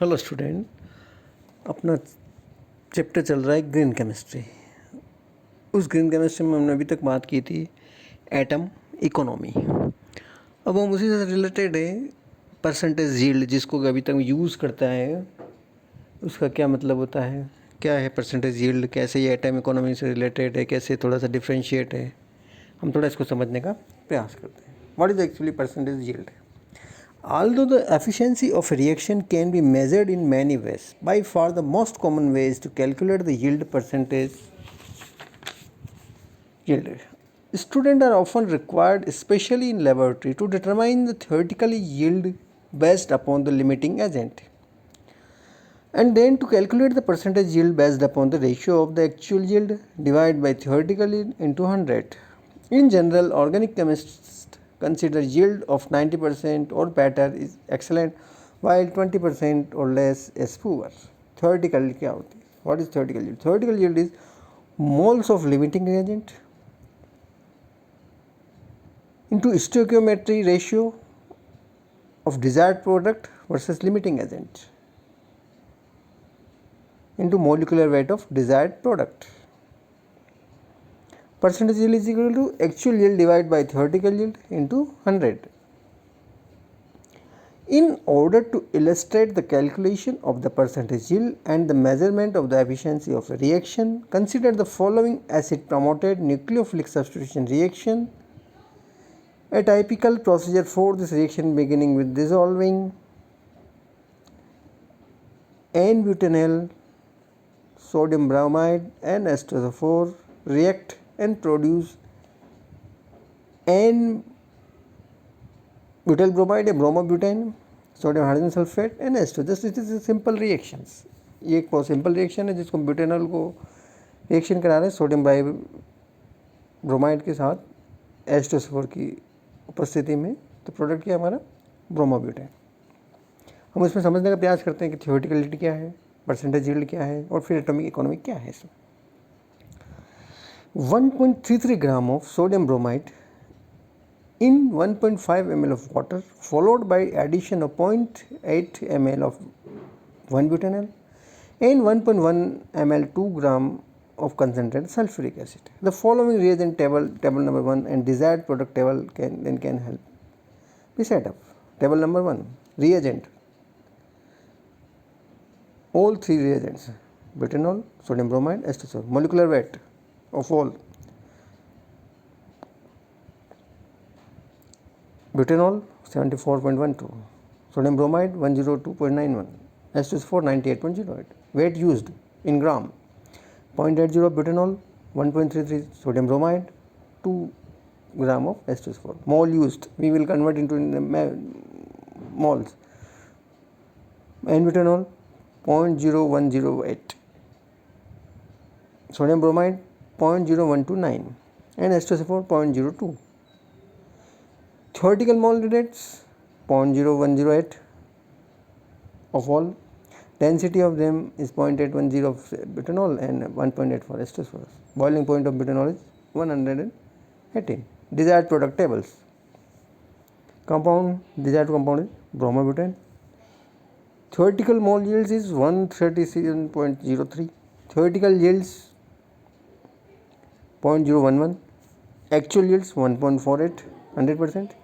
Hello student. अपना chapter चल रहा है ग्रीन केमिस्ट्री। उस ग्रीन केमिस्ट्री में हमने अभी तक बात की थी एटम इकोनॉमी। अब हम उसी से रिलेटेड है परसेंटेज यील्ड, जिसको अभी तक यूज़ करता है उसका क्या मतलब होता है, क्या है परसेंटेज यील्ड, कैसे ये एटम इकोनॉमी से रिलेटेड है, कैसे थोड़ा सा डिफ्रेंशिएट है। हम थोड़ा इसको समझने का प्रयास करते हैं। What is actually percentage yield? Although the efficiency of a reaction can be measured in many ways, by far the most common way is to calculate the yield percentage yield. Students are often required, especially in laboratory, to determine the theoretical yield based upon the limiting agent, and then to calculate the percentage yield based upon the ratio of the actual yield divided by theoretical yield into 100. In general, organic chemists consider yield of 90% or better is excellent, while 20% or less is poor. Theoretical क्या होती है? What is theoretical yield? Theoretical yield is moles of limiting reagent into stoichiometry ratio of desired product versus limiting agent into molecular weight of desired product. Percentage yield is equal to actual yield divided by theoretical yield into 100. In order to illustrate the calculation of the percentage yield and the measurement of the efficiency of a reaction, consider the following acid-promoted nucleophilic substitution reaction. A typical procedure for this reaction beginning with dissolving N-butanol, sodium bromide and H2SO4 react and produce N-butyl bromide, bromobutane, sodium hydrogen sulfate and H2. This is simple reactions. ये एक बहुत simple reaction है जिसको butanol को reaction करा रहे हैं sodium bromide के साथ H2SO4 की उपस्थिति में, तो प्रोडक्ट क्या है हमारा ब्रोमोब्यूटेन। हम इसमें समझने का प्रयास करते हैं कि थ्योरेटिकलिटी क्या है, परसेंटेज यील्ड क्या है और फिर एटॉमिक इकोनॉमी क्या है। इसमें 1.33 gram of sodium bromide in 1.5 ml of water, followed by addition of 0.8 ml of 1-butanol and 1.1 ml 2 gram of concentrated sulfuric acid. The following reagent table number 1 and desired product table can help be set up. Table number 1, reagent, all three reagents, butanol, sodium bromide, H2SO4, molecular weight of all butanol 74.12, sodium bromide 102.91, H2SO4 98.08. Weight used in gram: 0.80 butanol, 1.33 sodium bromide, 2 gram of H2SO4. Mole used, we will convert into moles. N-butanol 0.0108, sodium bromide 0.0129 and H2SO4 0.02. Theoretical mole rates 0.0108 of all. Density of them is 0.810 of butanol and 1.8 for H2SO4. Boiling point of butanol is 118. Desired product tables. Compound, desired compound is bromobutane. Theoretical mole yields is 137.03. Theoretical yields 0.011. Actual yields 1.48, 100%.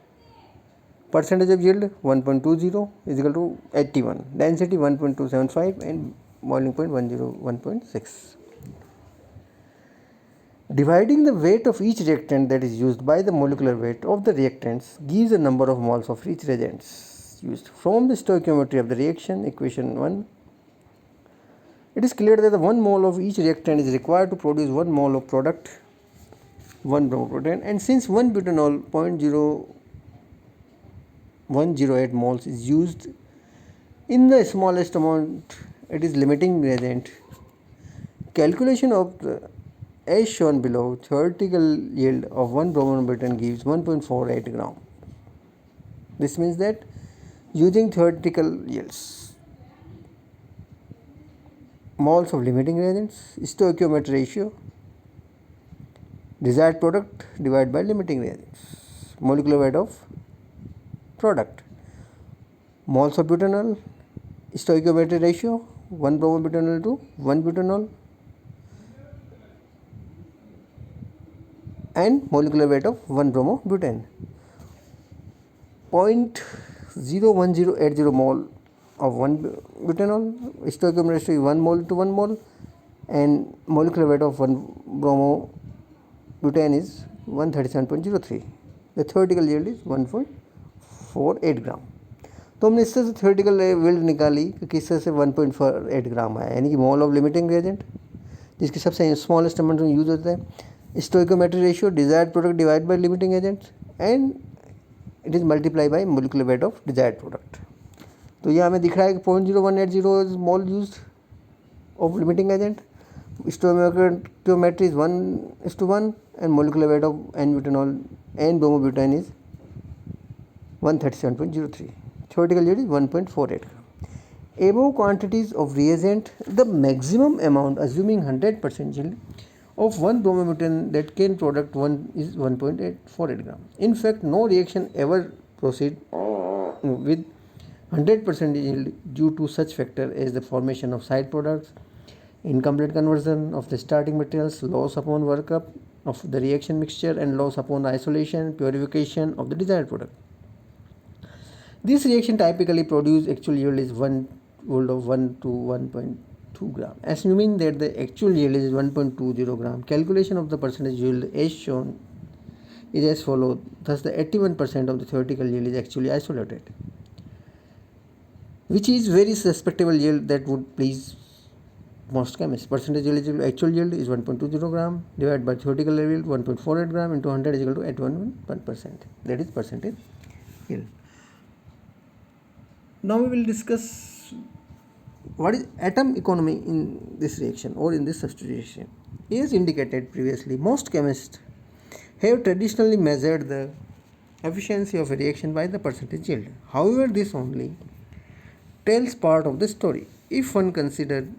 Percentage of yield 1.20 is equal to 81. Density 1.275 and boiling point 101.6. Dividing the weight of each reactant that is used by the molecular weight of the reactants gives a number of moles of each reagents used. From the stoichiometry of the reaction, equation 1, it is clear that the 1 mole of each reactant is required to produce 1 mole of product, 1 bromobutane, and since 1 butanol 0.0108 moles is used in the smallest amount, it is limiting reagent. Calculation of the as shown below, theoretical yield of 1 bromobutane gives 1.48 gram. This means that using theoretical yields, moles of limiting reagents, stoichiometry ratio, desired product divided by limiting reagents, molecular weight of product, moles of butanol stoichiometry ratio 1 bromobutanol to 1 butanol, and molecular weight of 1 bromobutane. 0.01080 mole of 1 butanol, stoichiometry ratio is 1 mole to 1 mole, and molecular weight of 1 bromobutane is 137.03. The theoretical yield is 1.48 ग्राम. तो हमने इससे theoretical yield निकाली कि किससे से 1.48 ग्राम आया, यानी कि मोल ऑफ लिमिटिंग रिएजेंट जिसकी सबसे स्मॉलेस्ट अमाउंट में यूज होता है, stoichiometry ratio desired product divided by limiting agent, and it is multiplied by molecular weight of desired product. तो ये हमें दिख रहा है कि 0.0180 mole use of limiting agent, stoichiometry is 1:1, and molecular weight of n-butanol and bromobutane is 137.03. Theoretical yield is 1.48 gram. Above quantities of reagent, the maximum amount assuming 100% yield of 1 bromobutane that can product 1 is 1.48 gram. In fact, no reaction ever proceed with 100% yield due to such factor as the formation of side products, incomplete conversion of the starting materials, loss upon workup of the reaction mixture, and loss upon isolation, purification of the desired product. This reaction typically produce actual yield is 1 to 1.2 gram. Assuming that the actual yield is 1.20 gram, calculation of the percentage yield as shown is as follows. Thus, the 81% of the theoretical yield is actually isolated, which is very respectable yield that would please most chemists. Percentage yield is actual yield is 1.20 gram divided by theoretical yield 1.48 gram into 100 is equal to 81%. That is percentage yield. Now we will discuss what is atom economy in this reaction or in this substitution. As indicated previously, most chemists have traditionally measured the efficiency of a reaction by the percentage yield. However, this only tells part of the story. If one considered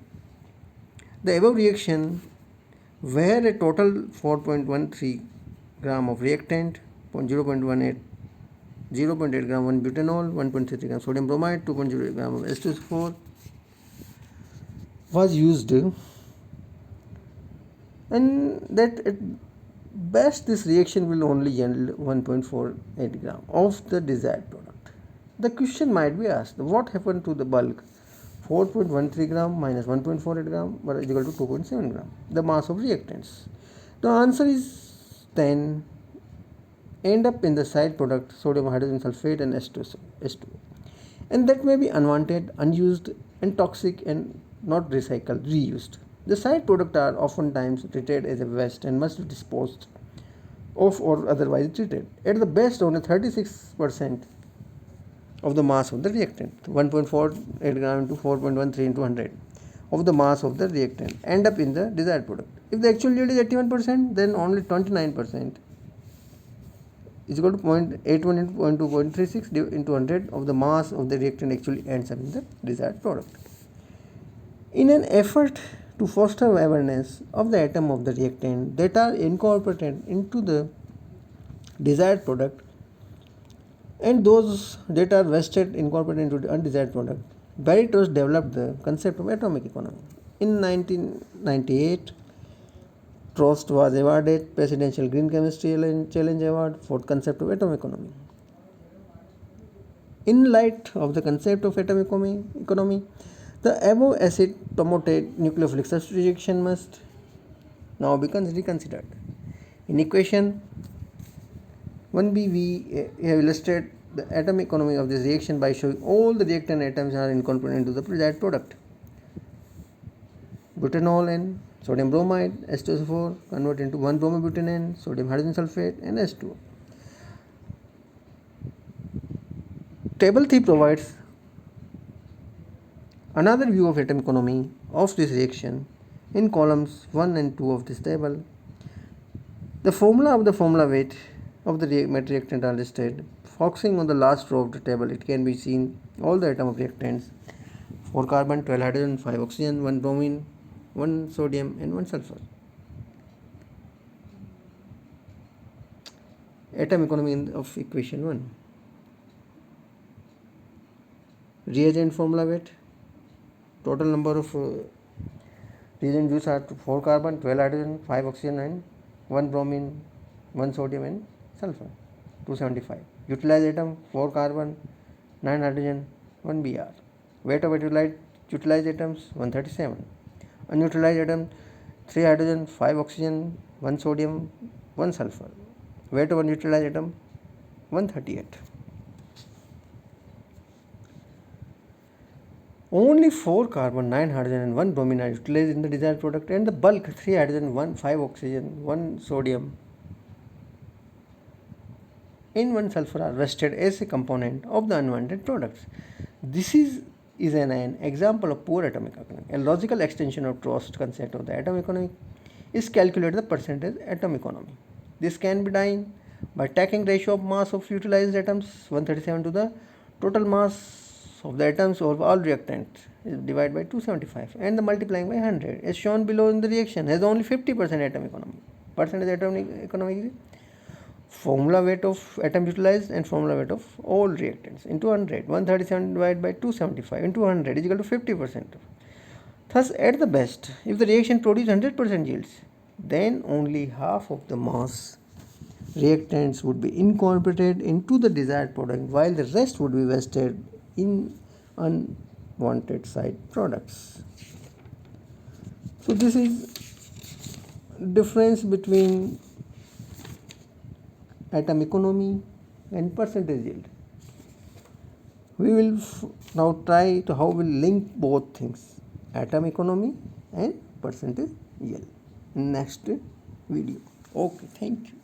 the above reaction where a total 4.13 gram of reactant, 0.8 gram 1 butanol, 1.33 gram sodium bromide, 2.0 gram of H2SO4 was used, and that at best this reaction will only yield 1.48 gram of the desired product. The question might be asked, what happened to the bulk 4.13 gram minus 1.48 gram is equal to 2.7 gram, the mass of reactants? The answer is then end up in the side product sodium hydrogen sulfate and H2O, and that may be unwanted, unused, and toxic, and not recycled, reused. The side products are oftentimes treated as a waste and must be disposed of or otherwise treated. At the best, only 36% of the mass of the reactant, 1.48 gram into 4.13 into 100 of the mass of the reactant, end up in the desired product. If the actual yield is 81%, then only 29% is equal to 0.81 into 0.36 into 100 of the mass of the reactant actually ends up in the desired product. In an effort to foster awareness of the atom of the reactant that are incorporated into the desired product and those that are wasted incorporated into the undesired product, Barry Trost developed the concept of atomic economy. In 1998, Trost was awarded Presidential Green Chemistry Challenge Award for the concept of atom economy. In light of the concept of atom economy, the above acid promoted nucleophilic substitution must now be reconsidered. In equation 1b, we have illustrated the atom economy of this reaction by showing all the reactant atoms are incorporated into the desired product. Butanol and sodium bromide, H2SO4 convert into 1 bromobutane, sodium hydrogen sulfate, and H2O. Table 3 provides another view of atom economy of this reaction in columns 1 and 2 of this table. The formula of the formula weight of the reactant are listed. Focusing on the last row of the table, it can be seen all the atom of reactants: 4 carbon, 12 hydrogen, 5 oxygen, 1 bromine, 1 sodium, and 1 sulfur. Atom economy of equation 1. Reagent formula weight total number of reagent use are 4 carbon, 12 hydrogen, 5 oxygen and 1 bromine, 1 sodium and sulfur. 275. Utilized atom 4 carbon, 9 hydrogen, 1 Br. Weight of utilized atoms 137. Unutilized atom 3 hydrogen, 5 oxygen, 1 sodium, 1 sulfur. Weight of unutilized atom 138. Only 4 carbon, 9 hydrogen and 1 bromine are utilized in the desired product, and the bulk 3 hydrogen, 5 oxygen, 1 sodium and 1 sulfur are wasted as a component of the unwanted products. This is an example of poor atomic economy. A logical extension of Trost concept of the atom economy is calculate the percentage atom economy. This can be done by taking ratio of mass of utilized atoms 137 to the total mass of the atoms of all reactants is divided by 275 and the multiplying by 100 as shown below in the reaction has only 50% atom economy. Percentage atom economy is formula weight of atom utilized and formula weight of all reactants into 100. 137 divided by 275 into 100 is equal to 50%. Thus, at the best, if the reaction produces 100% yields, then only half of the mass reactants would be incorporated into the desired product, while the rest would be wasted in unwanted side products. So this is difference between atom economy and percentage yield. We will now try to how we link both things, atom economy and percentage yield, in next video. Okay, thank you.